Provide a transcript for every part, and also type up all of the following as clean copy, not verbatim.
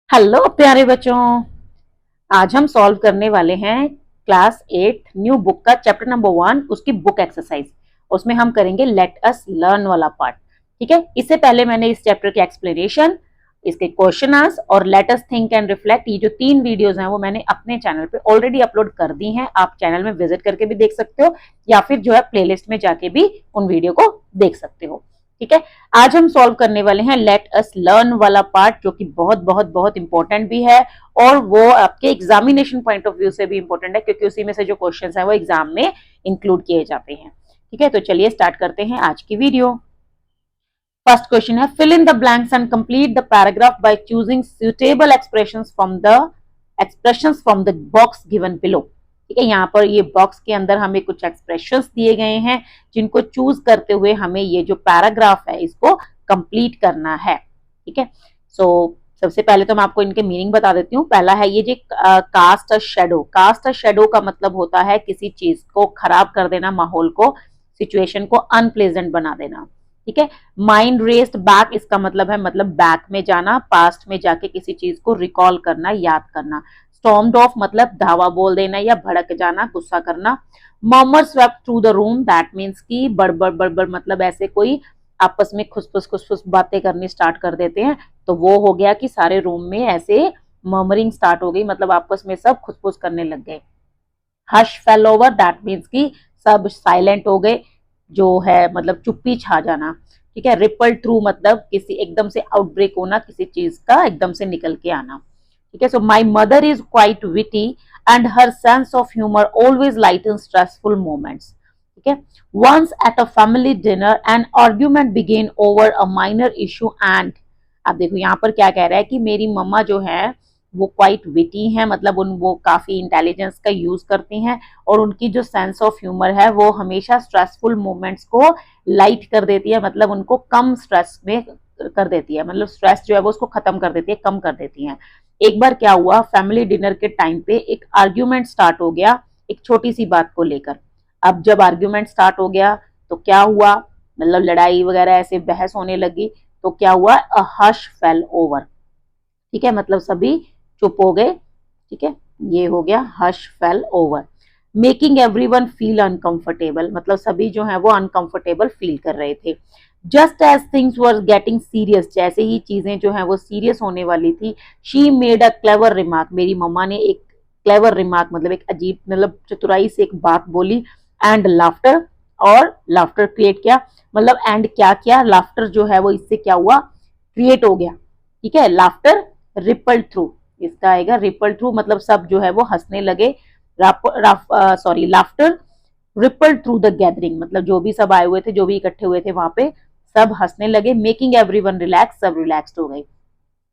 Hello प्यारे बच्चों। आज हम सॉल्व करने वाले हैं क्लास 8 न्यू बुक का चैप्टर नंबर 1 उसकी बुक एक्सरसाइज। उसमें हम करेंगे लेट अस लर्न वाला पार्ट। ठीक है, इससे पहले मैंने इस चैप्टर की एक्सप्लेनेशन, इसके क्वेश्चन आंसर और let us think and reflect, ये जो 3 वीडियोस हैं वो मैंने अपने चैनल पे ऑलरेडी अपलोड कर दी हैं। आप चैनल में विजिट करके भी देख सकते हो या फिर जो है प्लेलिस्ट में जाके भी उन वीडियो को देख सकते हो। ठीक है, आज हम सॉल्व करने वाले हैं लेट अस लर्न वाला पार्ट, जो कि बहुत बहुत बहुत इंपॉर्टेंट भी है और वो आपके एग्जामिनेशन पॉइंट ऑफ व्यू से भी इंपॉर्टेंट है, क्योंकि उसी में से जो क्वेश्चंस हैं वो एग्जाम में इंक्लूड किए जाते हैं। ठीक है, तो चलिए स्टार्ट करते हैं आज की वीडियो। फर्स्ट क्वेश्चन है, fill in the blanks and complete the paragraph by choosing suitable expressions from the box given below. ठीक है, यहाँ पर ये बॉक्स के अंदर हमें कुछ एक्सप्रेशंस दिए गए हैं जिनको चूज करते हुए हमें ये जो पैराग्राफ है इसको कंप्लीट करना है। ठीक है, सो सबसे पहले तो मैं आपको इनके मीनिंग बता देती हूँ। पहला है ये जो cast a shadow. Cast a shadow का मतलब होता है किसी चीज को खराब कर देना, माहौल को, सिचुएशन को अनप्लेजेंट बना देना। ठीक है, माइंड रेस्ड बैक, इसका मतलब है बैक में जाना, पास्ट में जाके किसी चीज को रिकॉल करना, याद करना। स्टॉर्म्ड ऑफ मतलब धावा बोल देना या भड़क जाना, गुस्सा करना। Murmur swept through the room, that means की बड़बड़ बड़बड़ मतलब ऐसे कोई आपस में खुसफुस खुसफुस बातें करनी स्टार्ट कर देते हैं, तो वो हो गया कि सारे रूम में ऐसे मर्मरिंग स्टार्ट हो गई, मतलब आपस में सब खुसफुस करने लग गए। Hush fail over, that means की सब साइलेंट हो गए, जो है मतलब चुप्पी छा जाना। ठीक है, रिपल थ्रू मतलब किसी एकदम से आउटब्रेक होना, किसी चीज का एकदम से निकल के आना। ठीक है, so my mother is quite witty and her sense of humour always lighten stressful moments. ठीक है, once at a family dinner an argument began over a minor issue and, अब देखो यहाँ पर क्या कह रहा है कि मेरी मम्मा जो है वो क्वाइट विटी हैं, मतलब वो काफी इंटेलिजेंस का यूज करती हैं और उनकी जो सेंस ऑफ ह्यूमर है वो हमेशा स्ट्रेसफुल मोमेंट्स को लाइट कर देती है, मतलब उनको कम स्ट्रेस में कर देती है, मतलब स्ट्रेस जो है वो उसको खत्म कर देती है, कम कर देती है। एक बार क्या हुआ, फैमिली डिनर के टाइम पे एक आर्ग्यूमेंट स्टार्ट हो गया एक छोटी सी बात को लेकर। अब जब आर्ग्यूमेंट स्टार्ट हो गया तो क्या हुआ, मतलब लड़ाई वगैरह ऐसे बहस होने लगी, तो क्या हुआ, अ हश फेल ओवर। ठीक है, मतलब सभी चुप हो गए। ठीक है, ये हो गया hush fail over. Making everyone feel uncomfortable, मतलब सभी जो है वो अनकंफर्टेबल फील कर रहे थे। Just as things were getting serious, जैसे ही चीजें जो है वो सीरियस होने वाली थी, she made a clever remark, मेरी मम्मा ने एक क्लेवर रिमार्क मतलब एक अजीब मतलब चतुराई से एक बात बोली। एंड लाफ्टर, और लाफ्टर क्रिएट किया, मतलब एंड क्या किया, लाफ्टर जो है वो इससे क्या हुआ, क्रिएट हो गया। ठीक है, लाफ्टर रिपल थ्रू, इसका आएगा रिपल थ्रू, मतलब सब जो है वो हंसने लगे। Laughter ripple through the gathering, मतलब जो भी सब आए हुए थे, जो भी इकट्ठे हुए थे वहां पे सब हंसने लगे। मेकिंग एवरीवन रिलैक्स, सब रिलैक्स्ड हो गए।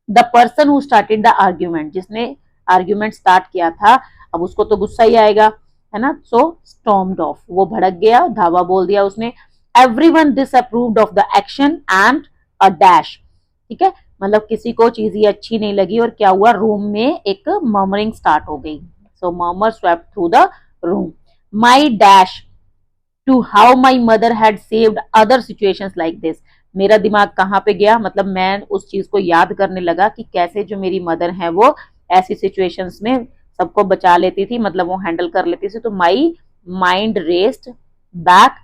The person who started the argument, जिसने आर्ग्यूमेंट स्टार्ट किया था, अब उसको तो गुस्सा ही आएगा, है ना, सो स्टॉर्म्ड ऑफ, वो भड़क गया, धावा बोल दिया उसने। Everyone disapproved of the action and a dash. ठीक है, मतलब किसी को चीज ये अच्छी नहीं लगी और क्या हुआ, रूम में एक मर्मरिंग स्टार्ट हो गई। So murmur swept through the room. My dash to how my mother had saved other situations like this, मेरा दिमाग कहाँ पे गया, मतलब मैं उस चीज को याद करने लगा कि कैसे जो मेरी मदर है वो ऐसी सिचुएशंस में सबको बचा लेती थी, मतलब वो हैंडल कर लेती थी। तो my mind raised back,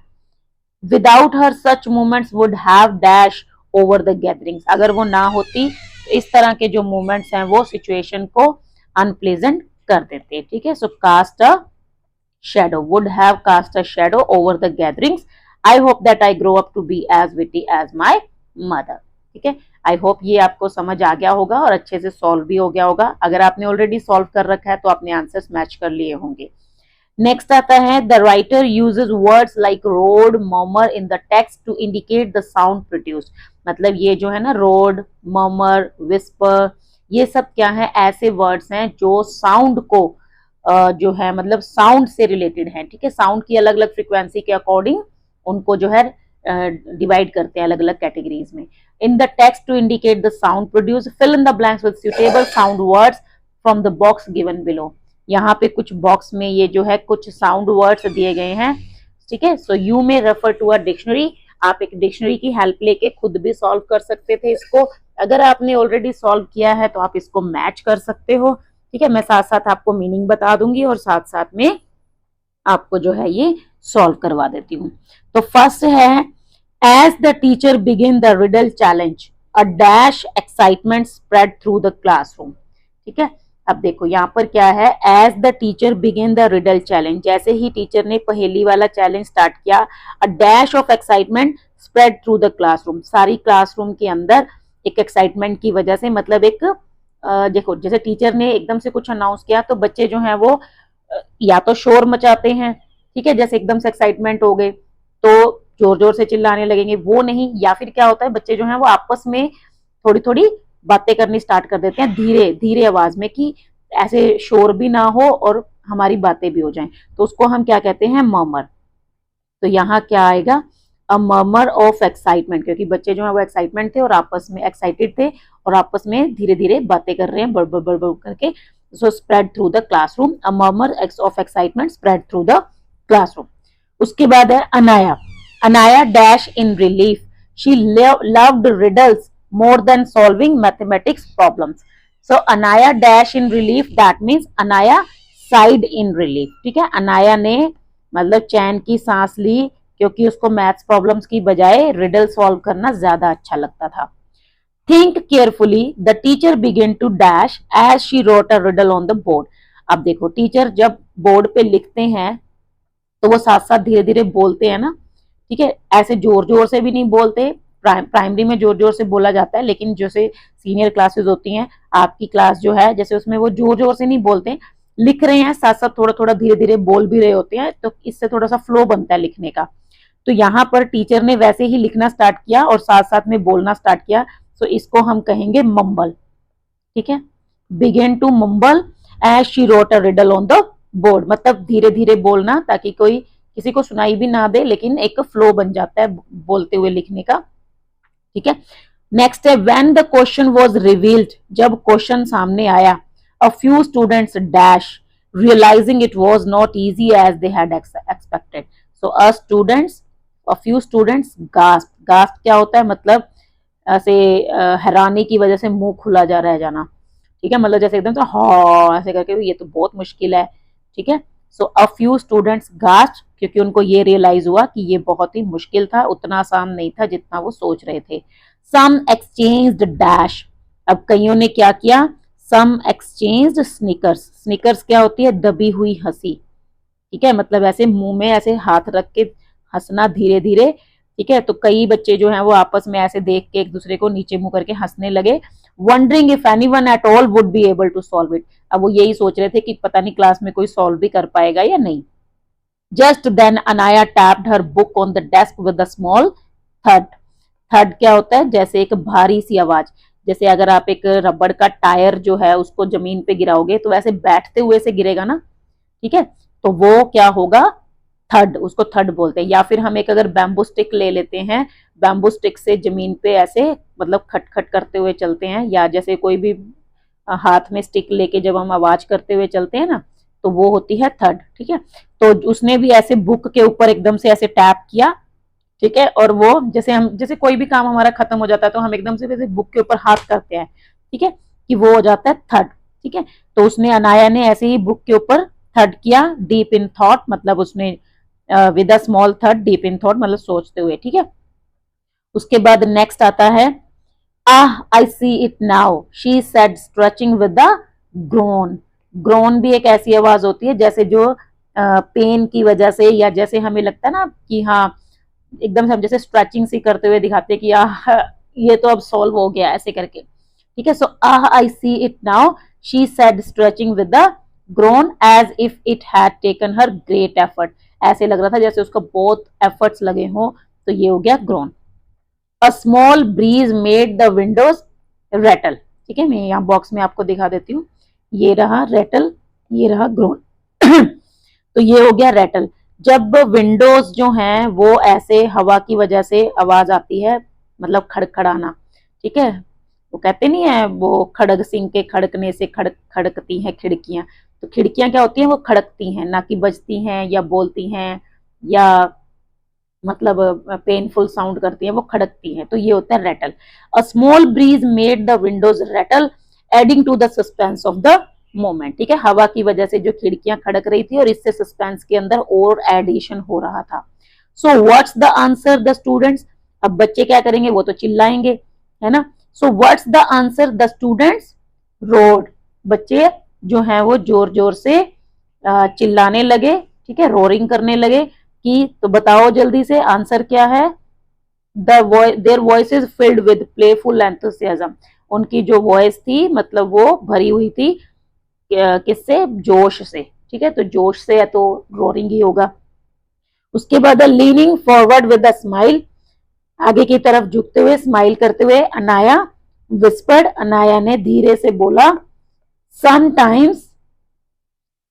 without her such moments would have dash over the gatherings, अगर वो ना होती तो इस तरह के जो मोमेंट्स हैं वो सिचुएशन को अनप्लेजेंट कर देते। ठीक है, so cast a shadow, would have cast a shadow over the gatherings. I hope that I grow up to be as witty as my mother. ठीक है, आई होप ये आपको समझ आ गया होगा और अच्छे से सॉल्व भी हो गया होगा। अगर आपने ऑलरेडी सॉल्व कर रखा है तो आपने आंसर्स मैच कर लिए होंगे। नेक्स्ट आता है, the writer uses words like road, murmur in the text to indicate the sound produced, मतलब ये जो है ना रोड, मर्मर, विस्पर, ये सब क्या है, ऐसे वर्ड्स हैं जो साउंड को जो है मतलब साउंड से रिलेटेड है। ठीक है, साउंड की अलग अलग फ्रीक्वेंसी के अकॉर्डिंग उनको जो है डिवाइड करते हैं अलग अलग कैटेगरीज में। In the text to indicate the sound produce, fill in the blanks with suitable sound words from the box given below. यहाँ पे कुछ बॉक्स में ये जो है कुछ साउंड वर्ड्स दिए गए हैं। ठीक है, सो यू में रेफर टू अ डिक्शनरी, आप एक डिक्शनरी की हेल्प लेके खुद भी सॉल्व कर सकते थे इसको, अगर आपने ऑलरेडी सॉल्व किया है तो आप इसको मैच कर सकते हो, ठीक है। मैं साथ साथ आपको मीनिंग बता दूंगी और साथ साथ में आपको जो है ये सॉल्व करवा देती हूँ। तो फर्स्ट है, as the teacher begin the riddle challenge a dash excitement spread through the classroom, ठीक है। अब देखो यहाँ पर क्या है, as the teacher begin the riddle challenge, जैसे ही टीचर ने पहेली वाला चैलेंज स्टार्ट किया, a dash of excitement spread through the classroom, सारी क्लासरूम के अंदर एक एक्साइटमेंट की वजह से, मतलब एक देखो जैसे टीचर ने एकदम से कुछ अनाउंस किया तो बच्चे जो हैं वो या तो शोर मचाते हैं, ठीक है, जैसे एकदम से एक्साइटमेंट हो गए तो जोर जोर से चिल्लाने लगेंगे, वो नहीं, या फिर क्या होता है बच्चे जो हैं वो आपस में थोड़ी थोड़ी बातें करनी स्टार्ट कर देते हैं धीरे धीरे आवाज में, कि ऐसे शोर भी ना हो और हमारी बातें भी हो जाएं, तो उसको हम क्या कहते हैं, मर्मर। तो यहाँ क्या आएगा, अ मर्मर ऑफ एक्साइटमेंट, क्योंकि बच्चे जो है वो एक्साइटमेंट थे और आपस में एक्साइटेड थे और आपस में धीरे धीरे बातें कर रहे हैं बड़ बड़ बड़ करके, so spread through the classroom, a murmur of excitement spread through the classroom. उसके बाद है Anaya, Anaya dash in relief, she loved riddles more than solving mathematics problems. So Anaya dash in relief, that means Anaya sighed in relief, ठीक है। अनाया ने मतलब चैन की सांस ली क्योंकि उसको मैथ्स प्रॉब्लम्स की बजाय रिडल सॉल्व करना ज्यादा अच्छा लगता था। Think carefully, the teacher began to dash as she wrote a riddle on the board. अब देखो टीचर जब बोर्ड पे लिखते हैं तो वो साथ साथ धीरे धीरे बोलते हैं ना, ठीक है, ऐसे जोर जोर से भी नहीं बोलते, प्राइमरी में जोर जोर से बोला जाता है, लेकिन जैसे सीनियर क्लासेस होती हैं, आपकी क्लास जो है जैसे उसमें वो जोर जोर से नहीं बोलते, लिख रहे हैं साथ साथ थोड़ा थोड़ा धीरे धीरे बोल भी रहे होते हैं, तो इससे थोड़ा सा फ्लो बनता है लिखने का। तो यहाँ पर टीचर ने वैसे ही लिखना स्टार्ट किया और साथ साथ में बोलना स्टार्ट किया, तो इसको हम कहेंगे मम्बल, ठीक है। Began to mumble as she wrote a riddle on the board, मतलब धीरे धीरे बोलना ताकि कोई किसी को सुनाई भी ना दे, लेकिन एक फ्लो बन जाता है बोलते हुए लिखने का, ठीक है। नेक्स्ट है when the question was revealed, जब क्वेश्चन सामने आया, a few students dash realising it was not easy as they had expected, so a few students gasp, gasp क्या होता है, मतलब ऐसे हैरानी की वजह से मुंह खुला जा रह जाना, ठीक है, मतलब जैसे एकदम से हाँ ऐसे करके ये तो बहुत मुश्किल है, ठीक है। सो अ फ्यू स्टूडेंट्स गास्प, क्योंकि उनको ये रियलाइज हुआ कि ये बहुत ही मुश्किल था, उतना आसान नहीं था जितना वो सोच रहे थे। सम एक्सचेंज्ड डैश, अब कईयों ने क्या किया, सम एक्सचेंज्ड स्निकर्स, स्निकर्स क्या होती है, दबी हुई हंसी, ठीक है, मतलब ऐसे मुंह में ऐसे हाथ रख के हंसना धीरे धीरे, ठीक है। तो कई बच्चे जो हैं वो आपस में ऐसे देख के एक दूसरे को नीचे मुंह करके हंसने लगे, wondering if anyone at all would be able to solve it, अब वो यही सोच रहे थे कि पता नहीं क्लास में कोई सॉल्व भी कर पाएगा या नहीं। Just then Anaya tapped her book on the desk with a small thud, thud क्या होता है, जैसे एक भारी सी आवाज, जैसे अगर आप एक रबड़ का टायर जो है उसको जमीन पे गिराओगे तो वैसे बैठते हुए से गिरेगा ना, ठीक है, तो वो क्या होगा, थड, उसको थड बोलते हैं। या फिर हम एक अगर बैम्बू स्टिक ले लेते हैं, बैम्बू स्टिक से जमीन पे ऐसे मतलब खटखट करते हुए चलते हैं, या जैसे कोई भी हाथ में स्टिक लेके जब हम आवाज करते हुए चलते हैं ना, तो वो होती है थड, ठीक है। तो उसने भी ऐसे बुक के ऊपर एकदम से ऐसे टैप किया, ठीक है, और वो जैसे हम जैसे कोई भी काम हमारा खत्म हो जाता है तो हम एकदम से वैसे बुक के ऊपर हाथ करते हैं, ठीक है, कि वो हो जाता है थड, ठीक है। तो उसने अनाया ने ऐसे ही बुक के ऊपर थड किया, डीप इन थॉट, मतलब उसने विद अ स्मॉल थड, डीप इन थॉट मतलब सोचते हुए, ठीक है। उसके बाद नेक्स्ट आता है, ah I see it now, she said stretching with the groan, groan भी एक ऐसी आवाज होती है जैसे जो पेन की वजह से, या जैसे हमें लगता है ना कि हाँ एकदम से हम जैसे स्ट्रेचिंग सी करते हुए दिखाते हैं कि आह ये तो अब सॉल्व हो गया ऐसे करके, ठीक है। So ah I see it now, she said stretching with the groan as if it had taken her great effort, ऐसे लग रहा था जैसे उसको बहुत एफर्ट्स लगे हों, तो ये हो गया groan. A small breeze made the windows rattle, ठीक है, मैं यहाँ बॉक्स में आपको दिखा देती हूँ, ये रहा रेटल, ये रहा ग्रोन तो ये हो गया रेटल, जब विंडोज जो हैं वो ऐसे हवा की वजह से आवाज आती है, मतलब खड़खड़ाना, ठीक है, वो कहते नहीं है वो खड़ग सिंह के खड़कने से खड़क खड़कती हैं खिड़कियां, तो खिड़कियां क्या होती हैं, वो खड़कती हैं, ना कि बजती हैं या बोलती हैं या मतलब पेनफुल साउंड करती है, वो खड़कती है, तो ये होता है rattle. A small breeze made the windows rattle adding to the suspense of the moment. ठीक है, हवा की वजह से जो खिड़कियां खड़क रही थी और इससे सस्पेंस के अंदर और एडिशन हो रहा था। So what's the answer the students, अब बच्चे क्या करेंगे, वो तो चिल्लाएंगे, है ना। So what's the answer the students road, बच्चे जो है वो जोर जोर से चिल्लाने लगे, ठीक है, रोरिंग करने लगे कि तो बताओ जल्दी से आंसर क्या है। There voices filled with playful enthusiasm, उनकी जो वॉइस थी मतलब वो भरी हुई थी किससे, जोश से, ठीक है, तो जोश से है तो रोरिंग ही होगा। उसके बाद leaning forward with a smile, आगे की तरफ झुकते हुए स्माइल करते हुए अनाया विस्पर्ड, अनाया ने धीरे से बोला, sometimes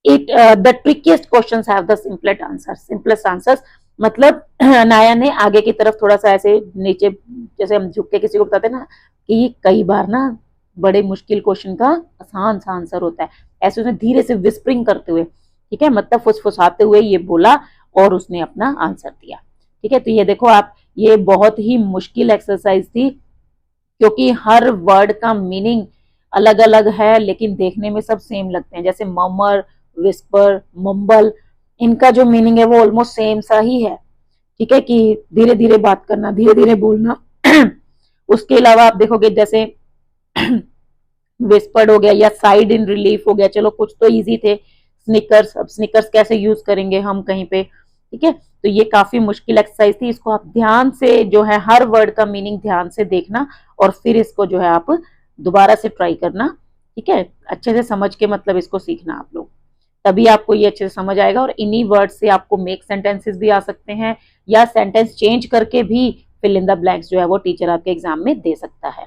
it the ट्रिकीस्ट questions have the simplest answers, मतलब अनाया ने आगे की तरफ थोड़ा सा ऐसे नीचे, जैसे हम झुक के किसी को बताते हैं ना कि कई बार ना बड़े मुश्किल क्वेश्चन का आसान सा आंसर होता है, ऐसे उसने धीरे से विस्परिंग करते हुए, ठीक है, मतलब फुसफुसाते हुए ये बोला और उसने अपना आंसर दिया। ठीक है, तो ये देखो आप, ये बहुत ही मुश्किल एक्सरसाइज थी क्योंकि हर वर्ड का मीनिंग अलग अलग है लेकिन देखने में सब सेम लगते हैं, जैसे ममर, विस्पर, मम्बल, इनका जो मीनिंग है वो ऑलमोस्ट सेम सा ही है। ठीक है, कि धीरे धीरे बात करना, धीरे धीरे बोलना। उसके अलावा आप देखोगे जैसे विस्पर्ड हो गया या साइड इन रिलीफ हो गया, चलो कुछ तो इजी थे। स्निकर्स, अब स्निकर्स कैसे यूज करेंगे हम कहीं पे, ठीक है, तो ये काफी मुश्किल एक्सरसाइज थी, इसको आप ध्यान से जो है हर वर्ड का मीनिंग ध्यान से देखना और फिर इसको जो है आप दोबारा से ट्राई करना, ठीक है, अच्छे से समझ के मतलब इसको सीखना आप लोग, तभी आपको ये अच्छे से समझ आएगा। और इन्हीं वर्ड से आपको मेक सेंटेंसेस भी आ सकते हैं या सेंटेंस चेंज करके भी फिल इन द ब्लैंक्स जो है वो टीचर आपके एग्जाम में दे सकता है।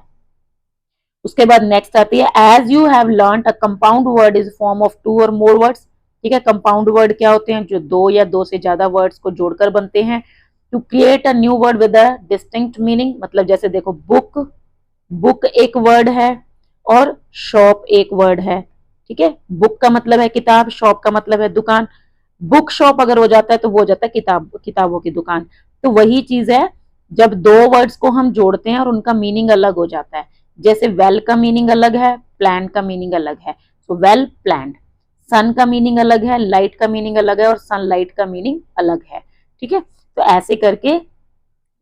उसके बाद नेक्स्ट आती है, as you have learn a compound word is form of two और मोर वर्ड्स। ठीक है, कंपाउंड वर्ड क्या होते हैं, जो दो या दो से ज्यादा वर्ड्स को जोड़कर बनते हैं। To create a new word with a distinct meaning, मतलब जैसे देखो बुक, बुक एक वर्ड है और शॉप एक वर्ड है। ठीक है, बुक का मतलब है किताब, शॉप का मतलब है दुकान। बुक शॉप अगर हो जाता है तो वो हो जाता है किताबों की दुकान। तो वही चीज है, जब दो वर्ड्स को हम जोड़ते हैं और उनका मीनिंग अलग हो जाता है, जैसे वेल का मीनिंग अलग है, प्लान का मीनिंग अलग है, तो वेल प्लान्ड। सन का मीनिंग अलग है, लाइट का मीनिंग अलग है और सनलाइट का मीनिंग अलग है। ठीक है, तो ऐसे करके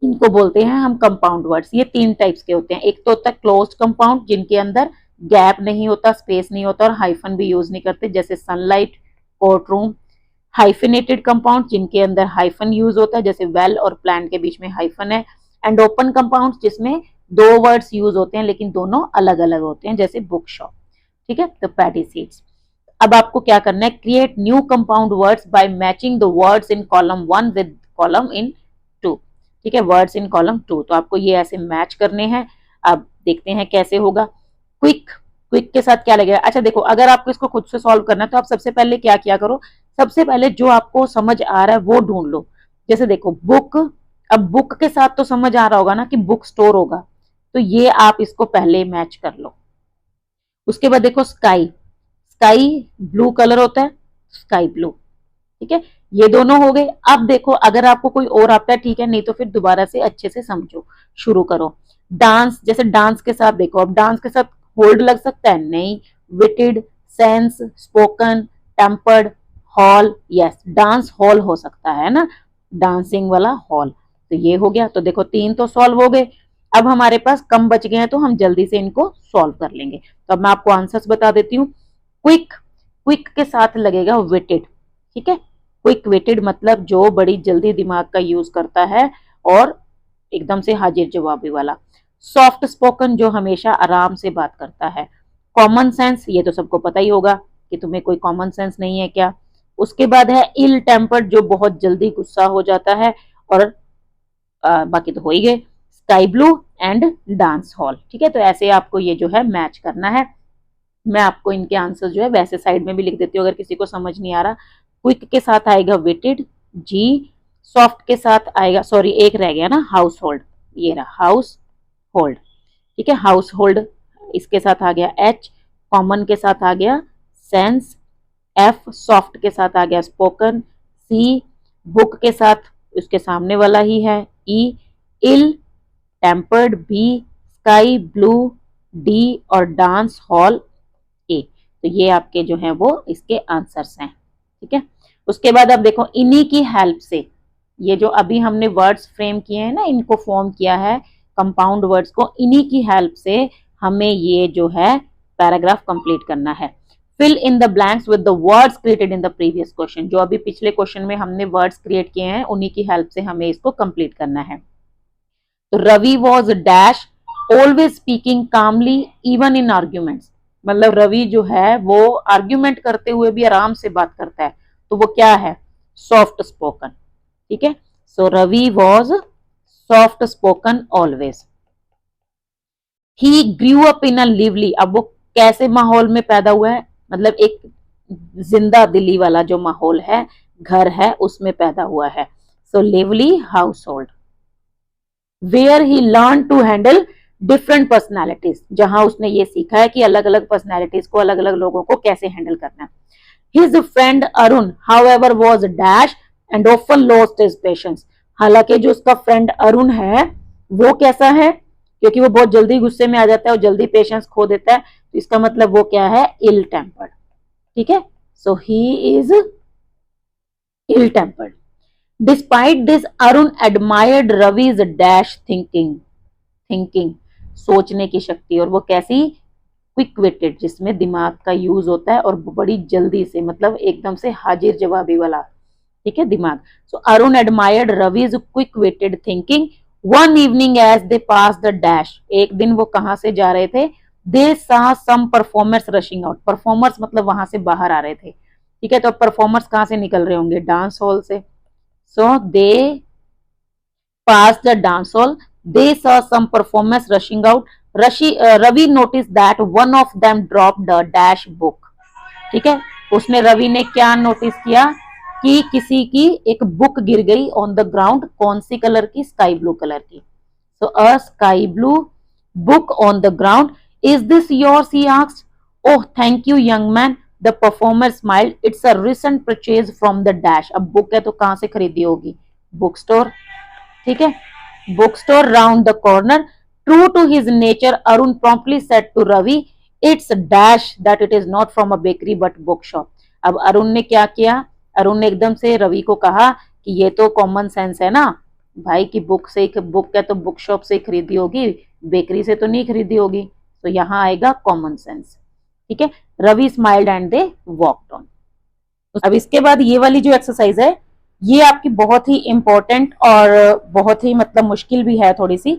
इनको बोलते हैं हम कंपाउंड वर्ड्स। ये तीन टाइप्स के होते हैं, एक तो होता है क्लोज्ड कंपाउंड जिनके अंदर गैप नहीं होता, स्पेस नहीं होता और हाइफन भी यूज नहीं करते, जैसे sunlight, court room. Hyphenated compound जिनके अंदर हाइफन यूज होता है, जैसे वेल और प्लान के बीच में हाइफन है। एंड ओपन कंपाउंड जिसमें दो वर्ड्स यूज होते हैं लेकिन दोनों अलग अलग होते हैं, जैसे बुक शॉप। ठीक है, तो पैडी सीड्स। अब आपको क्या करना है, create new compound words by matching the words in column 1 with column in 2। ठीक है, वर्ड्स इन कॉलम 2, तो आपको ये ऐसे मैच करने हैं। अब देखते हैं कैसे होगा। क्विक, क्विक के साथ क्या लगेगा, अच्छा देखो, अगर आपको इसको खुद से सॉल्व करना है तो आप सबसे पहले क्या किया करो, सबसे पहले जो आपको समझ आ रहा है वो ढूंढ लो। जैसे देखो बुक, अब बुक के साथ तो समझ आ रहा होगा ना कि बुक स्टोर होगा, तो ये आप इसको पहले मैच कर लो। उसके बाद देखो स्काई, स्काई ब्लू कलर होता है, स्काई ब्लू। ठीक है, ये दोनों हो गए। अब देखो अगर आपको कोई और आता है ठीक है, नहीं तो फिर दोबारा से अच्छे से समझो, शुरू करो। डांस, जैसे डांस के साथ देखो, अब डांस के साथ होल्ड लग सकता है, नहीं। Witted, sense, spoken, tempered, hall, yes dance hall हो सकता है ना, डांसिंग वाला हॉल। तो ये हो गया, तो देखो तीन तो सॉल्व हो गए। अब हमारे पास कम बच गए हैं तो हम जल्दी से इनको सॉल्व कर लेंगे। तो अब मैं आपको आंसर्स बता देती हूँ। क्विक, क्विक के साथ लगेगा विटेड। ठीक है, क्विक विटेड मतलब जो बड़ी जल्दी दिमाग का यूज करता है और एकदम से हाजिर जवाबी वाला। सॉफ्ट स्पोकन जो हमेशा आराम से बात करता है। कॉमन सेंस, ये तो सबको पता ही होगा कि तुम्हें कोई कॉमन सेंस नहीं है क्या। उसके बाद है इल टेम्पर्ड जो बहुत जल्दी गुस्सा हो जाता है, और बाकी तो हो ही गए, sky blue and dance hall. ठीक है, तो ऐसे आपको ये जो है मैच करना है। मैं आपको इनके आंसर जो है वैसे साइड में भी लिख देती हूँ अगर किसी को समझ नहीं आ रहा। क्विक के साथ आएगा विटेड, जी। सॉफ्ट के साथ आएगा, सॉरी एक रह गया ना, हाउस होल्ड, ये रहा हाउस होल्ड। ठीक है, हाउस होल्ड, इसके साथ आ गया एच। कॉमन के साथ आ गया सेंस, एफ। सॉफ्ट के साथ आ गया स्पोकन, सी। बुक के साथ उसके सामने वाला ही है E, ill tempered B, sky blue D और डांस हॉल ए। तो ये आपके जो है वो इसके आंसर्स हैं। ठीक है, उसके बाद अब देखो इन्हीं की हेल्प से, ये जो अभी हमने वर्ड्स फ्रेम किए हैं ना, इनको फॉर्म किया है कंपाउंड वर्ड्स को, इन्हीं की हेल्प से हमें ये जो है पैराग्राफ कंप्लीट करना है। Fill in the blanks with the words created in the previous question. जो अभी पिछले क्वेश्चन में हमने वर्ड्स क्रिएट किए हैं उन्हीं की हेल्प से हमें इसको कंप्लीट करना है। तो Ravi was dash always speaking calmly even in arguments. मतलब रवि जो है वो आर्ग्यूमेंट करते हुए भी आराम से बात करता है, तो वो क्या है, सॉफ्ट स्पोकन। ठीक है, so Ravi was soft spoken always. He grew up in a lively. अब वो कैसे माहौल में पैदा हुआ है, मतलब एक जिंदा दिली वाला जो माहौल है, घर है, उसमें पैदा हुआ है। So lively household. Where he learn to handle different personalities. जहां उसने ये सीखा है कि अलग अलग पर्सनैलिटीज को, अलग अलग लोगों को कैसे हैंडल करना है। His friend Arun however was dash and often lost his patience. हालांकि जो उसका फ्रेंड अरुण है वो कैसा है, क्योंकि वो बहुत जल्दी गुस्से में आ जाता है और जल्दी पेशेंस खो देता है, तो इसका मतलब वो क्या है, इल टेम्पर्ड। ठीक है, so he is ill tempered. Despite this Arun admired Ravi's dash thinking, सोचने की शक्ति, और वो कैसी, क्विक विटेड, जिसमें दिमाग का यूज होता है और बड़ी जल्दी से, मतलब एकदम से हाजिर जवाबी वाला, ठीक है, दिमाग। So Arun admired Ravi's quick witted thinking one evening as they pass the dash. एक दिन वो कहां से जा रहे थे, दे सा सम परफॉर्मर्स रशिंग आउट। परफॉर्मर्स मतलब वहां से बाहर आ रहे थे। ठीक है, तो परफॉर्मर्स कहां से निकल रहे होंगे, डांस हॉल से। So they pass the dance hall, they saw some performers rushing out. Ravi noticed that one of them dropped the dash book. ठीक है, उसने, रवि ने क्या नोटिस किया कि किसी की एक बुक गिर गई ऑन द ग्राउंड। कौन सी कलर की, स्काई ब्लू कलर की। So a sky blue book on the ground. Is this yours, he asked. Oh thank you young man, the performer smiled. It's a recent purchase from the dash. अब book है तो कहां से खरीदी होगी, book store. ठीक है, book store round the corner. True to his nature Arun promptly said to Ravi, it's dash that it is not from a bakery but book shop. अब अरुण ने क्या किया, अरुण ने एकदम से रवि को कहा कि ये तो कॉमन सेंस है ना भाई, की बुक से, बुक है तो बुक शॉप से खरीदी होगी, बेकरी से तो नहीं खरीदी होगी। तो यहां आएगा कॉमन सेंस। ठीक है, Ravi smiled and they walked on. अब इसके बाद ये वाली जो एक्सरसाइज है ये आपकी बहुत ही इंपॉर्टेंट और बहुत ही मतलब मुश्किल भी है थोड़ी सी।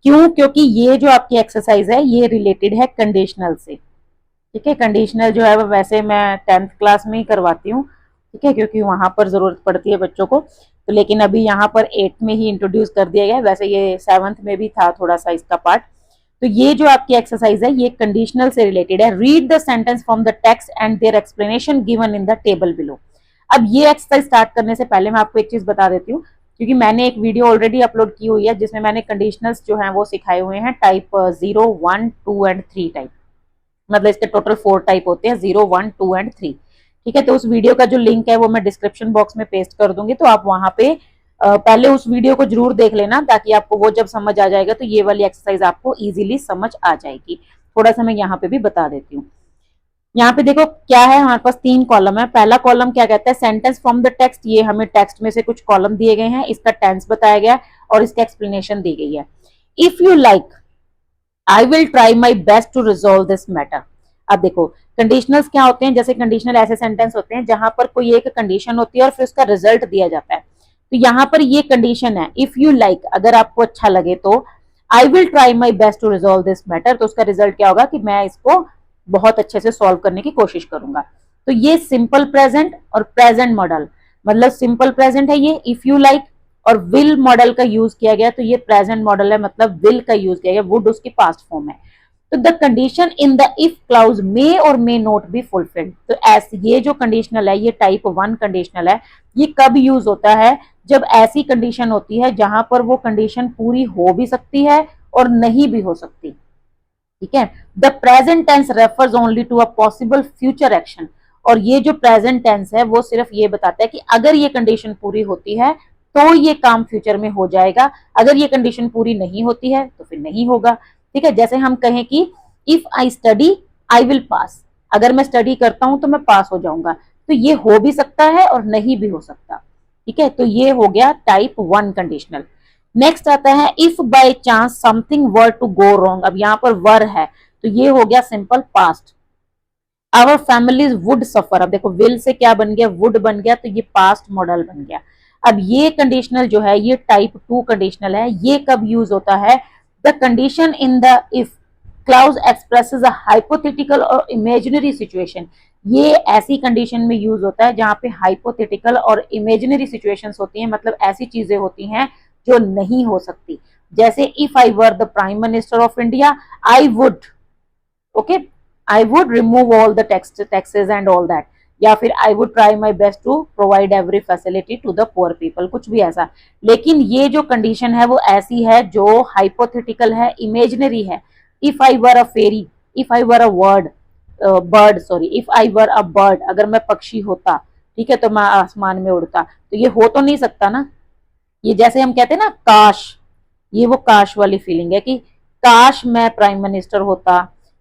क्यों, क्योंकि ये जो आपकी एक्सरसाइज है ये रिलेटेड है कंडीशनल से। ठीक है, कंडीशनल जो है वो वैसे मैं 10th क्लास में ही करवाती हूँ। ठीक है, क्योंकि वहां पर जरूरत पड़ती है बच्चों को, तो लेकिन अभी यहाँ पर 8th में ही इंट्रोड्यूस कर दिया गया है। वैसे ये 7th में भी था थोड़ा सा इसका पार्ट। तो ये जो आपकी एक्सरसाइज है ये कंडीशनल से रिलेटेड है। Read the sentence from the text and their explanation given in the table below. अब ये एक्सरसाइज स्टार्ट करने से पहले मैं आपको एक चीज बता देती हूँ, क्योंकि मैंने एक वीडियो ऑलरेडी अपलोड की हुई है जिसमें मैंने कंडीशनल्स जो हैं वो सिखाए हुए हैं, टाइप 0, 1, 2 एंड 3 टाइप। मतलब इसके टोटल 4 टाइप होते हैं, 0, 1, 2 एंड 3। ठीक है, तो उस वीडियो का जो लिंक है वो मैं डिस्क्रिप्शन बॉक्स में पेस्ट कर दूंगी, तो आप वहां पे पहले उस वीडियो को जरूर देख लेना, ताकि आपको वो जब समझ आ जाएगा तो ये वाली एक्सरसाइज आपको इजीली समझ आ जाएगी। थोड़ा सा मैं यहाँ पे भी बता देती हूँ। यहाँ पे देखो क्या है, हमारे पास 3 कॉलम है। पहला कॉलम क्या कहता है, सेंटेंस फ्रॉम द टेक्स्ट। ये हमें टेक्स्ट में से कुछ कॉलम दिए गए हैं, इसका टेंस बताया गया और इसका एक्सप्लेनेशन दी गई है। If you like I will try my best to resolve this matter. अब देखो कंडीशनल्स क्या होते हैं, जैसे कंडीशनल ऐसे सेंटेंस होते हैं जहां पर कोई एक कंडीशन होती है और फिर उसका रिजल्ट दिया जाता है। तो यहाँ पर ये कंडीशन है, इफ यू लाइक, अगर आपको अच्छा लगे तो, I will try my best to resolve this matter, तो उसका रिजल्ट क्या होगा कि मैं इसको बहुत अच्छे से सॉल्व करने की कोशिश करूंगा। तो ये सिंपल प्रेजेंट और प्रेजेंट मॉडल, मतलब सिंपल प्रेजेंट है ये इफ यू लाइक, और विल मॉडल का यूज किया गया, तो ये प्रेजेंट मॉडल है, मतलब विल का यूज किया गया, वुड उसकी पास्ट फॉर्म है। तो the condition in the if clause may और मे नॉट बी फुलफिल्ड। तो ऐसे ये जो कंडीशनल है ये टाइप 1 कंडीशनल है। ये कब यूज होता है, जब ऐसी कंडीशन होती है जहां पर वो कंडीशन पूरी हो भी सकती है और नहीं भी हो सकती। ठीक है, the present tense refers only to a possible future action. और ये जो प्रेजेंट टेंस है वो सिर्फ ये बताता है कि अगर ये कंडीशन पूरी होती है तो ये काम फ्यूचर में हो जाएगा। अगर ये कंडीशन पूरी नहीं होती है तो फिर नहीं होगा। ठीक है, जैसे हम कहें कि if I study I will pass, अगर मैं स्टडी करता हूं तो मैं पास हो जाऊंगा, तो ये हो भी सकता है और नहीं भी हो सकता। ठीक है, तो ये हो गया टाइप 1 कंडीशनल। नेक्स्ट आता है if by chance something were to go wrong. अब यहाँ पर वर है तो ये हो गया simple past. Our families would suffer, अब देखो विल से क्या बन गया, वुड बन गया, तो ये पास्ट मॉडल बन गया। अब ये कंडीशनल जो है ये टाइप 2 कंडीशनल है। ये कब यूज होता है, the condition in the if clause expresses a hypothetical और इमेजिनरी सिचुएशन। ये ऐसी कंडीशन में यूज होता है जहां पे हाइपोथेटिकल और इमेजिनरी सिचुएशंस होती हैं, मतलब ऐसी चीजें होती हैं जो नहीं हो सकती। जैसे if I were the prime minister of India I would, okay, I would remove all the taxes and all that, या फिर I would try my best to provide every facility to the poor people, कुछ भी ऐसा। लेकिन ये जो condition है वो ऐसी है जो हाइपोथेटिकल है, इमेजिनरी है। If I were a fairy, if I were a bird, sorry, if I were a bird, अगर मैं पक्षी होता, ठीक है, तो मैं आसमान में उड़ता, तो ये हो तो नहीं सकता ना। ये जैसे हम कहते हैं ना काश, ये वो काश वाली फीलिंग है कि काश मैं प्राइम मिनिस्टर होता,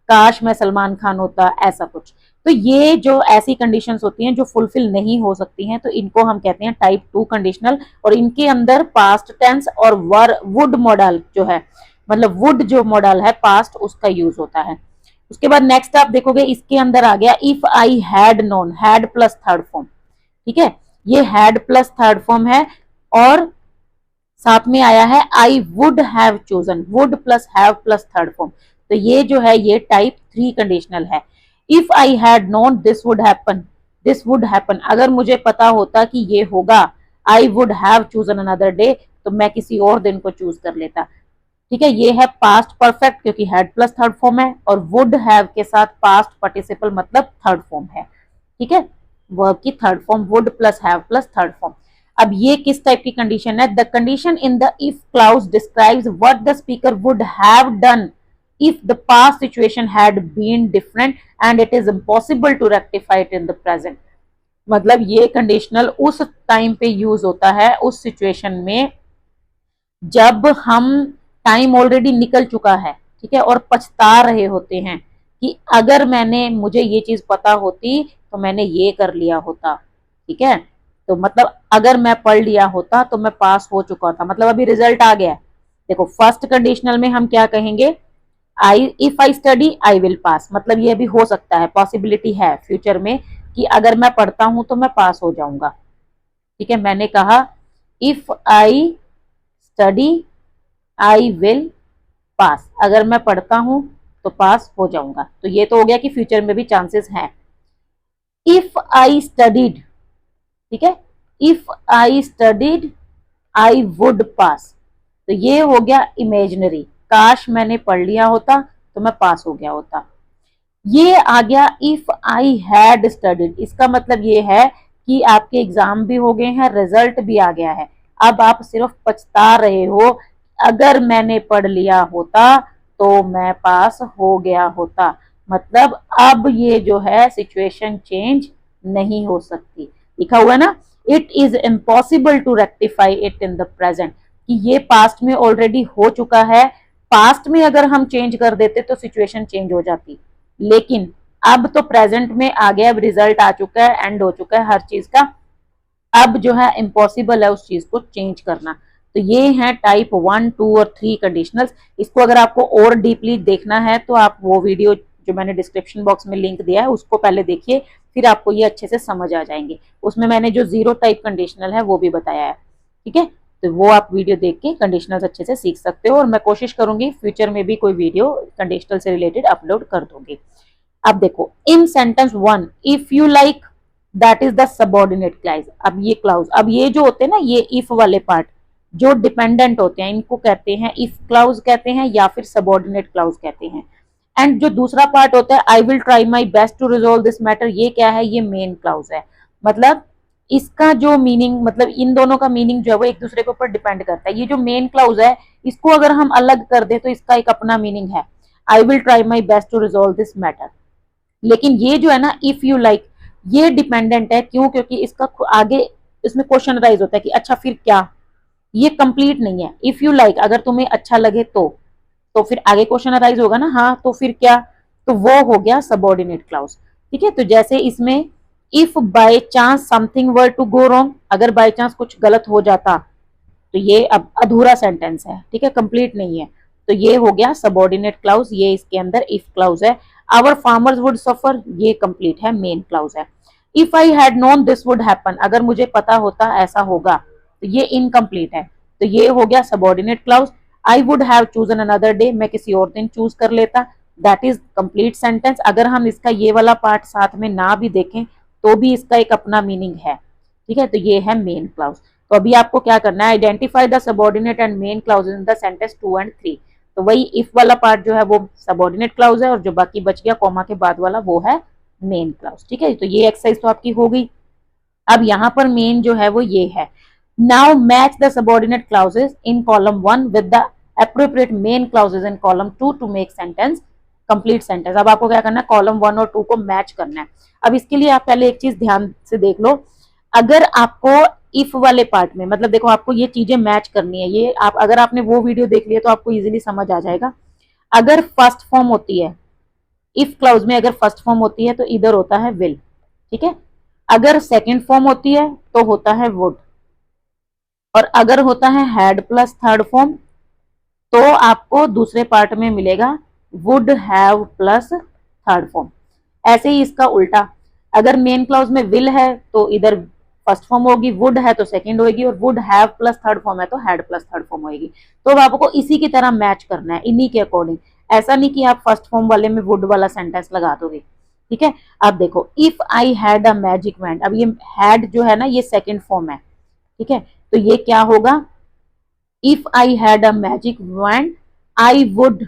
काश मैं सलमान खान होता, ऐसा कुछ। तो ये जो ऐसी कंडीशंस होती हैं जो फुलफिल नहीं हो सकती हैं, तो इनको हम कहते हैं टाइप 2 कंडीशनल। और इनके अंदर पास्ट टेंस और वुड मॉडल जो है, मतलब वुड जो मॉडल है पास्ट, उसका यूज होता है। उसके बाद नेक्स्ट आप देखोगे इसके अंदर आ गया if I had known, had plus third form. ठीक है, ये हैड प्लस थर्ड फॉर्म है और साथ में आया है I would have chosen, would plus have plus third form. तो ये जो है ये टाइप 3 कंडीशनल है। If I had known this would happen, this would happen, अगर मुझे पता होता कि ये होगा, आई would have chosen another day, तो मैं किसी और दिन को चूज कर लेता। ठीक है, ये है पास्ट परफेक्ट क्योंकि हैड प्लस थर्ड फॉर्म है, और वुड हैव के साथ पास्ट पार्टिसिपल मतलब थर्ड फॉर्म है। ठीक है, वर्ब की third form would plus have plus third form. अब ये किस टाइप की कंडीशन है, the condition in the if clause describes what the speaker would have done if the past situation had been different and it is impossible to rectify it in the present। मतलब ये conditional उस time पे use होता है, उस situation में जब हम टाइम ऑलरेडी निकल चुका है, ठीक है, और पछता रहे होते हैं कि अगर मुझे ये चीज पता होती तो मैंने ये कर लिया होता। ठीक है, तो मतलब अगर मैं पढ़ लिया होता तो मैं पास हो चुका था, मतलब अभी रिजल्ट आ गया। देखो फर्स्ट कंडीशनल में हम क्या कहेंगे, if I study I will pass, मतलब ये भी हो सकता है, पॉसिबिलिटी है फ्यूचर में कि अगर मैं पढ़ता हूं तो मैं पास हो जाऊंगा। ठीक है, मैंने कहा if I study I will pass, अगर मैं पढ़ता हूं तो पास हो जाऊंगा, तो ये तो हो गया कि फ्यूचर में भी चांसेस हैं। इफ आई स्टडीड, ठीक है, if I studied I would पास, तो ये हो गया इमेजिनरी, काश मैंने पढ़ लिया होता तो मैं पास हो गया होता। ये आ गया इफ आई हैड स्टडीड, इसका मतलब ये है कि आपके एग्जाम भी हो गए हैं, रिजल्ट भी आ गया है, अब आप सिर्फ पछता रहे हो, अगर मैंने पढ़ लिया होता तो मैं पास हो गया होता। मतलब अब ये जो है सिचुएशन चेंज नहीं हो सकती। लिखा हुआ है ना, it is impossible to rectify it in the present, कि ये पास्ट में ऑलरेडी हो चुका है, पास्ट में अगर हम चेंज कर देते तो सिचुएशन चेंज हो जाती, लेकिन अब तो प्रेजेंट में आ गया, अब रिजल्ट आ चुका है, एंड हो चुका है हर चीज का, अब जो है इम्पॉसिबल है उस चीज को चेंज करना। तो ये है टाइप 1, 2 और 3 कंडीशनल्स। इसको अगर आपको और डीपली देखना है तो आप वो वीडियो जो मैंने डिस्क्रिप्शन बॉक्स में लिंक दिया है उसको पहले देखिए, फिर आपको ये अच्छे से समझ आ जाएंगे। उसमें मैंने जो 0 टाइप कंडीशनल है वो भी बताया है। ठीक है, तो वो आप वीडियो देख के कंडीशनल्स अच्छे से सीख सकते हो, और मैं कोशिश करूंगी फ्यूचर में भी कोई वीडियो कंडीशनल से रिलेटेड अपलोड कर दूंगी। अब देखो in sentence 1 if you like that is the subordinate clause. अब ये क्लाउज, अब ये जो होते हैं ना, ये इफ वाले पार्ट जो डिपेंडेंट होते हैं इनको कहते हैं इफ क्लाउज कहते हैं, या फिर सबऑर्डिनेट क्लाउज कहते हैं। एंड जो दूसरा पार्ट होता है I will try my best to resolve this matter, ये क्या है, ये मेन क्लाउज है। मतलब इसका जो मीनिंग, मतलब इन दोनों का मीनिंग जो है वो एक दूसरे के ऊपर डिपेंड करता है। ये जो मेन क्लाउज है इसको अगर हम अलग कर दे तो इसका एक अपना मीनिंग है, I will try my best to resolve this matter. लेकिन ये जो है ना इफ यू लाइक, ये डिपेंडेंट है, क्यों, क्योंकि इसका आगे इसमें क्वेश्चन राइज होता है कि अच्छा फिर क्या, ये कंप्लीट नहीं है। इफ यू लाइक, अगर तुम्हें अच्छा लगे तो फिर आगे क्वेश्चन अराइज होगा ना, हाँ तो फिर क्या, तो वो हो गया सबऑर्डिनेट क्लाउज। ठीक है, तो जैसे इसमें if by chance something were to go wrong, अगर बाय चांस कुछ गलत हो जाता तो ये अब अधूरा सेंटेंस है, ठीक है, कंप्लीट नहीं है, तो ये हो गया सबऑर्डिनेट क्लाउज, ये इसके अंदर इफ क्लाउज है। आवर फार्मर्स वुड सफर, ये कंप्लीट है, मेन क्लाउज है। If I had known this would happen, अगर मुझे पता होता ऐसा होगा, तो ये इनकम्प्लीट है, तो ये हो गया subordinate clause. I would have chosen another day, मैं किसी और दिन चूज कर लेता, दैट इज कंप्लीट सेंटेंस। अगर हम इसका ये वाला पार्ट साथ में ना भी देखें तो भी इसका एक अपना मीनिंग है। ठीक है, तो ये है मेन क्लाउज। तो अभी आपको क्या करना है, identify the subordinate and main clause in the sentence 2 and 3। तो वही इफ वाला पार्ट जो है वो सबऑर्डिनेट क्लाउज है, और जो बाकी बच गया कॉमा के बाद वाला वो है मेन क्लाउज। ठीक है, तो ये एक्सरसाइज तो आपकी हो गई। अब यहाँ पर मेन जो है वो ये है, now match the subordinate clauses in column 1 with the appropriate main clauses in column 2 to make sentence complete sentence. अब आपको क्या करना है, कॉलम 1 और 2 को मैच करना है। अब इसके लिए आप पहले एक चीज ध्यान से देख लो, अगर आपको इफ वाले पार्ट में, मतलब देखो आपको ये चीजें मैच करनी है, ये आप अगर आपने वो वीडियो देख लिया तो आपको इजीली समझ आ जाएगा। अगर फर्स्ट फॉर्म होती है इफ क्लाउज में, अगर फर्स्ट फॉर्म होती है तो इधर होता है विल, ठीक है। अगर सेकंड फॉर्म होती है तो होता है वुड, और अगर होता है हैड प्लस थर्ड फॉर्म तो आपको दूसरे पार्ट में मिलेगा would have plus third form. ऐसे ही इसका उल्टा, अगर मेन क्लाउज में विल है तो इधर फर्स्ट फॉर्म होगी, वुड है तो सेकंड होगी, और would have plus third form है तो हैड प्लस थर्ड फॉर्म होगी। तो अब आपको इसी की तरह मैच करना है, इन्हीं के अकॉर्डिंग। ऐसा नहीं कि आप फर्स्ट फॉर्म वाले में वुड वाला सेंटेंस लगा दोगे। ठीक है, अब देखो if I had a magic wand, अब ये हैड जो है ना ये सेकंड फॉर्म है। ठीक है, तो ये क्या होगा, if I had a magic wand I would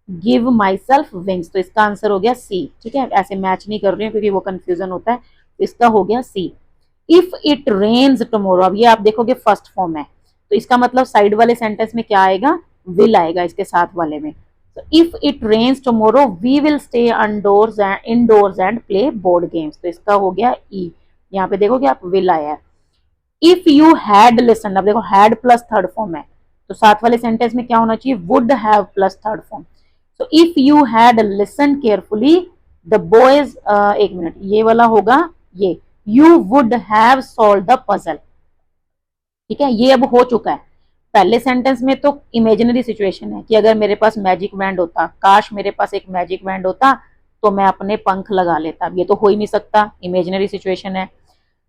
give my self wings. तो इसका आंसर हो गया सी। ठीक है, ऐसे मैच नहीं कर रही हूँ क्योंकि वो कंफ्यूजन होता है, तो इसका हो गया सी। इफ इट रेन्स टुमारो, अब ये आप देखोगे फर्स्ट फॉर्म है, तो इसका मतलब साइड वाले सेंटेंस में क्या आएगा, विल आएगा इसके साथ वाले में। तो if it rains tomorrow we will stay indoors and play board games. तो इसका हो गया ई, यहाँ पे देखोगे आप विल आया है। इफ यू हैड लिसन, अब देखो हैड प्लस थर्ड फॉर्म है, तो साथ वाले सेंटेंस में क्या होना चाहिए, would have plus third form. So if you had listened carefully, the boys, एक मिनट, ये वाला होगा ये, you would have solved the puzzle। ठीक है, ये अब हो चुका है। पहले सेंटेंस में तो इमेजिनरी सिचुएशन है कि अगर मेरे पास मैजिक बैंड होता, काश मेरे पास एक मैजिक बैंड होता तो मैं अपने पंख लगा लेता। ये तो हो ही नहीं सकता, इमेजिनरी सिचुएशन है।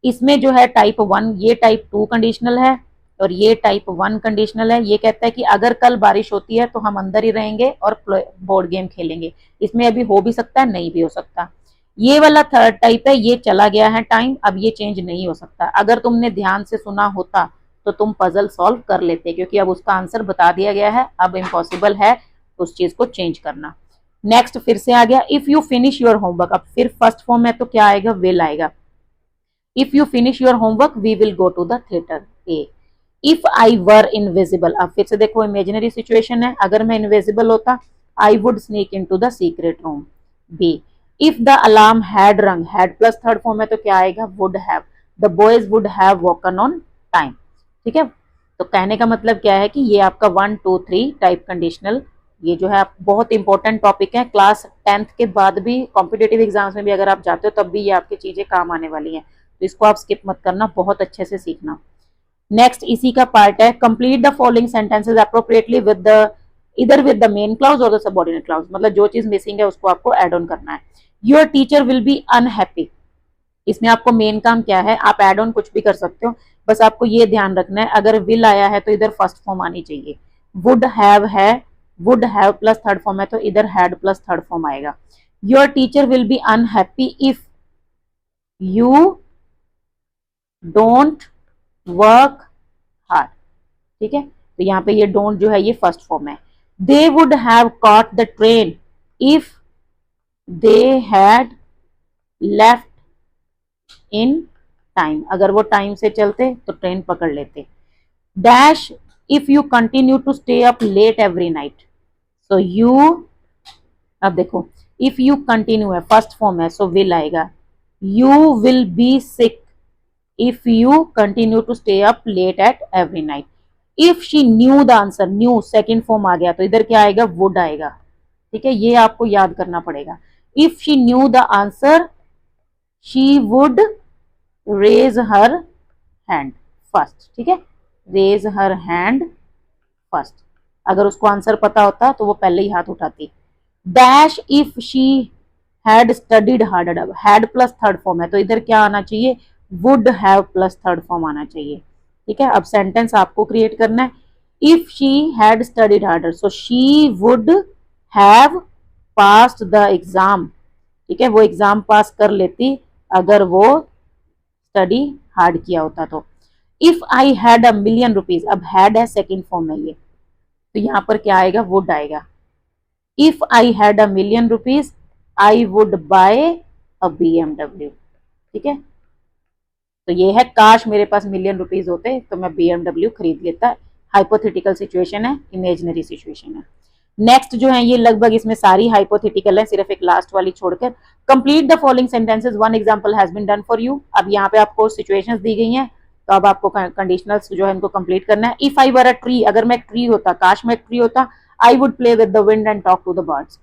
इसमें जो है टाइप 1, ये टाइप 2 कंडीशनल है, और ये टाइप 1 कंडीशनल है। ये कहता है कि अगर कल बारिश होती है तो हम अंदर ही रहेंगे और बोर्ड गेम खेलेंगे। इसमें अभी हो भी सकता है, नहीं भी हो सकता। ये वाला थर्ड टाइप है, ये चला गया है टाइम, अब ये चेंज नहीं हो सकता। अगर तुमने ध्यान से सुना होता तो तुम पजल सॉल्व कर लेते, क्योंकि अब उसका आंसर बता दिया गया है, अब इम्पॉसिबल है उस चीज को चेंज करना। नेक्स्ट फिर से आ गया, if you finish your homework, अब फिर फर्स्ट फॉर्म है तो क्या आएगा, विल आएगा। If you finish your homework we will go to the theatre. A, if I were invisible, अब फिर से देखो इमेजिनरी सिचुएशन है, अगर मैं इनविजिबल होता I would sneak in to the secret room. B, if the alarm had rung, had plus third form है तो क्या आएगा, would have. The boys would have woken on time. ठीक है, तो कहने का मतलब क्या है कि ये आपका 1 2 3 टाइप कंडीशनल, ये जो है बहुत इंपॉर्टेंट टॉपिक है। क्लास 10th के बाद भी कॉम्पिटेटिव एग्जाम्स में भी अगर आप जाते हो तब भी ये आपकी चीजें काम आने वाली हैं, तो इसको आप स्किप मत करना, बहुत अच्छे से सीखना। नेक्स्ट इसी का पार्ट है, complete the following sentences appropriately with the, इधर विद द मेन क्लाउज और द सबऑर्डिनेट क्लाउज, मतलब जो चीज मिसिंग है उसको आपको ऐड ऑन करना है। Your teacher will be unhappy, इसमें आपको मेन काम क्या है, आप ऐड ऑन कुछ भी कर सकते हो, बस आपको ये ध्यान रखना है अगर विल आया है तो इधर फर्स्ट फॉर्म आनी चाहिए। वुड हैव है, would have plus third form है तो इधर हैड प्लस थर्ड फॉर्म आएगा। Your teacher will be unhappy if you don't work hard. ठीक है, तो यहाँ पे ये डोंट जो है ये फर्स्ट फॉर्म है। They would have caught the train if they had left in time, अगर वो टाइम से चलते तो ट्रेन पकड़ लेते। Dash, if you continue to stay up late every night, so you, अब देखो इफ यू कंटिन्यू है फर्स्ट फॉर्म है सो विल आएगा। You will be sick if you continue to stay up late at every night. If she knew the answer, knew second form आ गया तो इधर क्या आएगा, वुड आएगा। ठीक है, ये आपको याद करना पड़ेगा। If she knew the answer she would raise her hand first. ठीक है, रेज हर हैंड फर्स्ट। अगर उसको आंसर पता होता तो वो पहले ही हाथ उठाती। Dash if she had studied harder, अब हैड प्लस थर्ड फॉर्म है तो इधर क्या आना चाहिए, would have plus third form आना चाहिए। ठीक है, अब सेंटेंस आपको क्रिएट करना है। If she had studied harder so she would have passed the exam. ठीक है, वो एग्जाम पास कर लेती अगर वो स्टडी हार्ड किया होता तो। If I had a million rupees, अब हैड है सेकेंड फॉर्म है ये, तो यहां पर क्या आएगा, वुड आएगा। If I had a million rupees I would buy a BMW। ठीक है, तो ये है काश मेरे पास मिलियन रुपीज होते तो मैं BMW खरीद लेता। हाइपोथेटिकल सिचुएशन है, इमेजिनरी सिचुएशन है। नेक्स्ट जो है ये लगभग इसमें सारी हाइपोथेटिकल है, सिर्फ एक लास्ट वाली छोड़कर। Complete the following sentences, one example has been done for you. अब यहाँ पे आपको सिचुएशंस दी गई हैं तो अब आपको कंडीशनल्स जो है इनको कंप्लीट करना है। If I were a tree, अगर मैं एक ट्री होता, काश मैं एक ट्री होता, I would play with the wind and talk to the birds.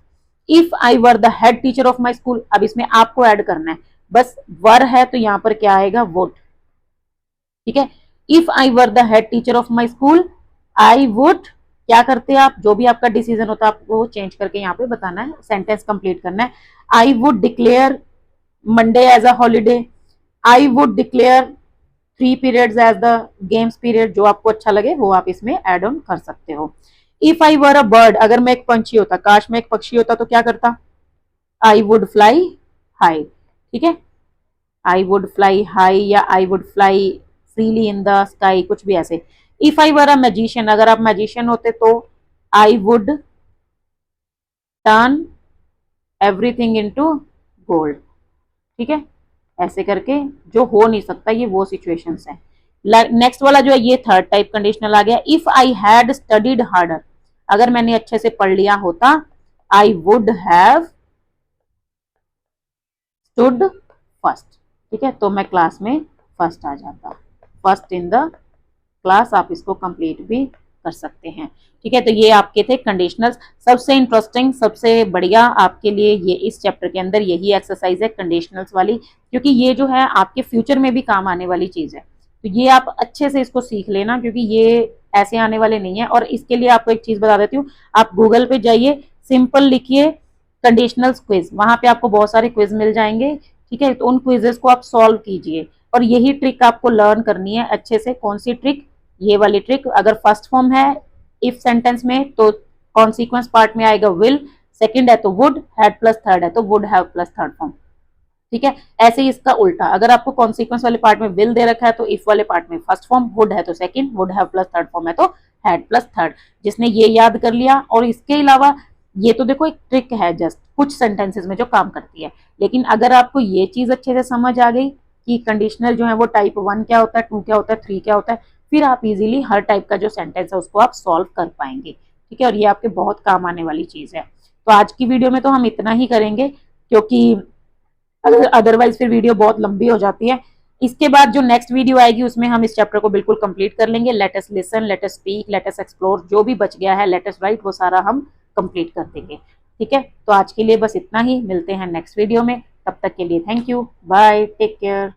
If I were the head teacher of my school, अब इसमें आपको ऐड करना है, बस वर है तो यहाँ पर क्या आएगा, वुड। ठीक है, if I were the head teacher of my school I would, क्या करते हैं आप, जो भी आपका डिसीजन होता है आपको चेंज करके यहाँ पे बताना है, सेंटेंस कंप्लीट करना है। I would declare Monday as a holiday, I would declare 3 periods as the games period, जो आपको अच्छा लगे वो आप इसमें एड ऑन कर सकते हो। If I were a bird, अगर मैं एक पंछी होता, काश मैं एक पक्षी होता तो क्या करता, आई वुड फ्लाई हाई। ठीक है, आई वुड फ्लाई हाई या I would fly freely in the sky, कुछ भी ऐसे। If I were a magician, अगर आप मैजिशियन होते तो I would turn everything into gold. ठीक है, ऐसे करके जो हो नहीं सकता, ये वो सिचुएशंस है। नेक्स्ट वाला जो है ये थर्ड टाइप कंडीशनल आ गया। If I had studied harder, अगर मैंने अच्छे से पढ़ लिया होता, I would have stood first. ठीक है, तो मैं क्लास में फर्स्ट आ जाता, फर्स्ट इन द क्लास। आप इसको कंप्लीट भी कर सकते हैं। ठीक है, तो ये आपके थे कंडीशनल्स। सबसे इंटरेस्टिंग, सबसे बढ़िया आपके लिए ये इस चैप्टर के अंदर यही एक्सरसाइज है कंडीशनल्स वाली, क्योंकि ये जो है आपके फ्यूचर में भी काम आने वाली चीज है। तो ये आप अच्छे से इसको सीख लेना, क्योंकि ये ऐसे आने वाले नहीं है। और इसके लिए आपको एक चीज बता देती हूँ, आप गूगल पे जाइए, सिंपल लिखिए कंडीशनल्स क्विज, वहां पे आपको बहुत सारे क्विज मिल जाएंगे। ठीक है, तो उन क्विजेस को आप सॉल्व कीजिए, और यही ट्रिक आपको लर्न करनी है अच्छे से। कौन सी ट्रिक, ये वाली ट्रिक। अगर फर्स्ट फॉर्म है इफ सेंटेंस में तो कॉन्सिक्वेंस पार्ट में आएगा विल, सेकंड है तो वुड, हैड प्लस थर्ड है तो would have plus third form. ठीक है, ऐसे ही इसका उल्टा, अगर आपको कॉन्सिक्वेंस वाले पार्ट में विल दे रखा है तो इफ वाले पार्ट में फर्स्ट फॉर्म, वुड है तो second, would have plus third form है तो हैड प्लस थर्ड। जिसने ये याद कर लिया, और इसके अलावा ये तो देखो एक ट्रिक है जस्ट कुछ सेंटेंसेस में जो काम करती है, लेकिन अगर आपको ये चीज अच्छे से समझ आ गई कि कंडीशनल जो है वो टाइप 1 क्या होता है, 2 क्या होता है, 3 क्या होता है, फिर आप इजीली हर टाइप का जो सेंटेंस है उसको आप सॉल्व कर पाएंगे। ठीक है, और ये आपके बहुत काम आने वाली चीज है। तो आज की वीडियो में तो हम इतना ही करेंगे, क्योंकि अदरवाइज फिर वीडियो बहुत लंबी हो जाती है। इसके बाद जो नेक्स्ट वीडियो आएगी उसमें हम इस चैप्टर को बिल्कुल कंप्लीट कर लेंगे। Let us listen, let us speak, let us explore, जो भी बच गया है लेट अस राइट, वो सारा हम कंप्लीट कर देंगे। ठीक है, तो आज के लिए बस इतना ही, मिलते हैं नेक्स्ट वीडियो में। तब तक के लिए thank you, bye, take care.